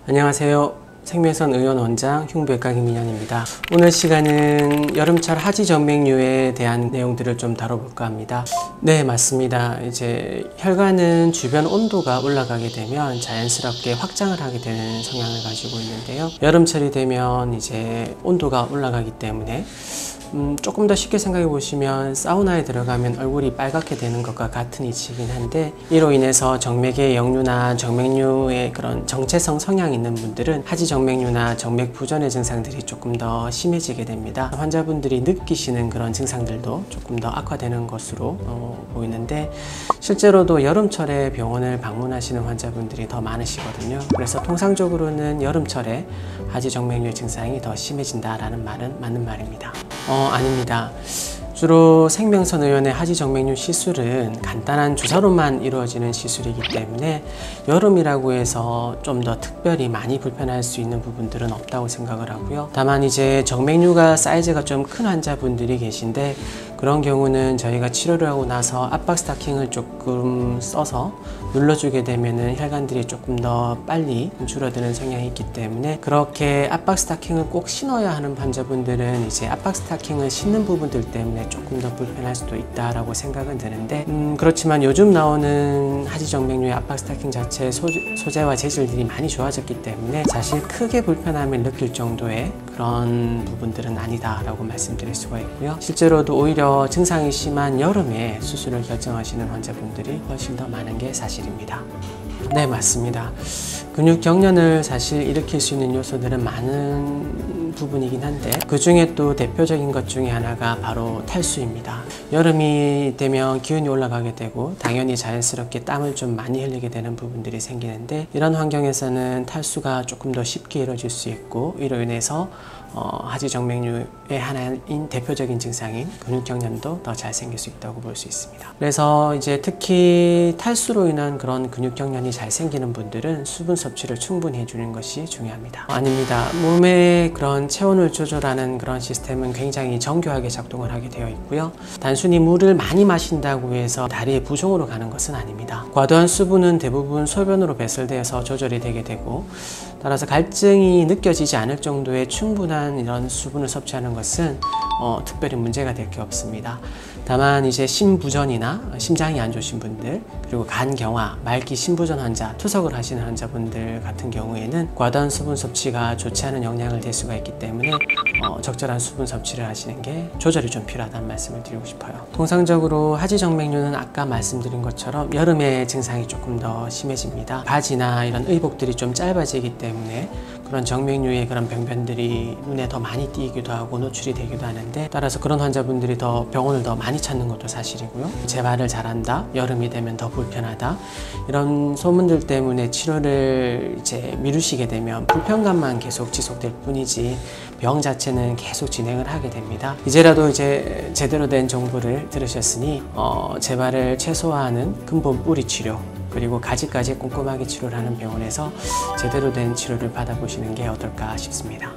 안녕하세요. 생명선 의원 원장 흉부외과 김민현입니다. 오늘 시간은 여름철 하지 정맥류에 대한 내용들을 좀 다뤄볼까 합니다. 네, 맞습니다. 이제 혈관은 주변 온도가 올라가게 되면 자연스럽게 확장을 하게 되는 성향을 가지고 있는데요. 여름철이 되면 이제 온도가 올라가기 때문에 조금 더 쉽게 생각해 보시면 사우나에 들어가면 얼굴이 빨갛게 되는 것과 같은 이치이긴 한데, 이로 인해서 정맥의 역류나 정맥류의 그런 정체성 성향이 있는 분들은 하지 정맥류나 정맥 부전의 증상들이 조금 더 심해지게 됩니다. 환자분들이 느끼시는 그런 증상들도 조금 더 악화되는 것으로 보이는데, 실제로도 여름철에 병원을 방문하시는 환자분들이 더 많으시거든요. 그래서 통상적으로는 여름철에 하지 정맥류의 증상이 더 심해진다라는 말은 맞는 말입니다. 아닙니다. 주로 생명선 의원의 하지 정맥류 시술은 간단한 주사로만 이루어지는 시술이기 때문에 여름이라고 해서 좀 더 특별히 많이 불편할 수 있는 부분들은 없다고 생각을 하고요. 다만 이제 정맥류가 사이즈가 좀 큰 환자분들이 계신데, 그런 경우는 저희가 치료를 하고 나서 압박 스타킹을 조금 써서 눌러주게 되면은 혈관들이 조금 더 빨리 줄어드는 성향이 있기 때문에, 그렇게 압박 스타킹을 꼭 신어야 하는 환자분들은 이제 압박 스타킹을 신는 부분들 때문에 조금 더 불편할 수도 있다라고 생각은 드는데, 그렇지만 요즘 나오는 하지 정맥류의 압박 스타킹 자체의 소재와 재질들이 많이 좋아졌기 때문에 사실 크게 불편함을 느낄 정도의 그런 부분들은 아니다라고 말씀드릴 수가 있고요. 실제로도 오히려 증상이 심한 여름에 수술을 결정하시는 환자분들이 훨씬 더 많은 게 사실입니다. 네, 맞습니다. 근육 경련을 사실 일으킬 수 있는 요소들은 많은 부분이긴 한데, 그 중에 또 대표적인 것 중에 하나가 바로 탈수입니다. 여름이 되면 기온이 올라가게 되고 당연히 자연스럽게 땀을 좀 많이 흘리게 되는 부분들이 생기는데, 이런 환경에서는 탈수가 조금 더 쉽게 이루어질 수 있고, 이로 인해서 하지 정맥류의 하나인 대표적인 증상인 근육 경련도 더 잘 생길 수 있다고 볼 수 있습니다. 그래서 이제 특히 탈수로 인한 그런 근육 경련이 잘 생기는 분들은 수분 섭취를 충분히 해주는 것이 중요합니다. 아닙니다. 몸의 그런 체온을 조절하는 그런 시스템은 굉장히 정교하게 작동을 하게 되어 있고요. 단순히 물을 많이 마신다고 해서 다리의 부종으로 가는 것은 아닙니다. 과도한 수분은 대부분 소변으로 배설되어서 조절이 되게 되고, 따라서 갈증이 느껴지지 않을 정도의 충분한 이런 수분을 섭취하는 것은 특별히 문제가 될 게 없습니다. 다만 이제 심부전이나 심장이 안 좋으신 분들, 그리고 간경화, 말기 심부전 환자, 투석을 하시는 환자분들 같은 경우에는 과도한 수분 섭취가 좋지 않은 영향을 낼 수가 있기 때문에 적절한 수분 섭취를 하시는 게 조절이 좀 필요하다는 말씀을 드리고 싶어요. 통상적으로 하지 정맥류는 아까 말씀드린 것처럼 여름에 증상이 조금 더 심해집니다. 바지나 이런 의복들이 좀 짧아지기 때문에 그런 정맥류의 그런 병변들이 눈에 더 많이 띄기도 하고 노출이 되기도 하는데, 따라서 그런 환자분들이 더 병원을 더 많이 찾는 것도 사실이고요. 재발을 잘한다, 여름이 되면 더 불편하다, 이런 소문들 때문에 치료를 이제 미루시게 되면 불편감만 계속 지속될 뿐이지 병 자체는 계속 진행을 하게 됩니다. 이제라도 이제 제대로 된 정보를 들으셨으니 재발을 최소화하는 근본 뿌리 치료, 그리고 가지까지 꼼꼼하게 치료를 하는 병원에서 제대로 된 치료를 받아보시는 게 어떨까 싶습니다.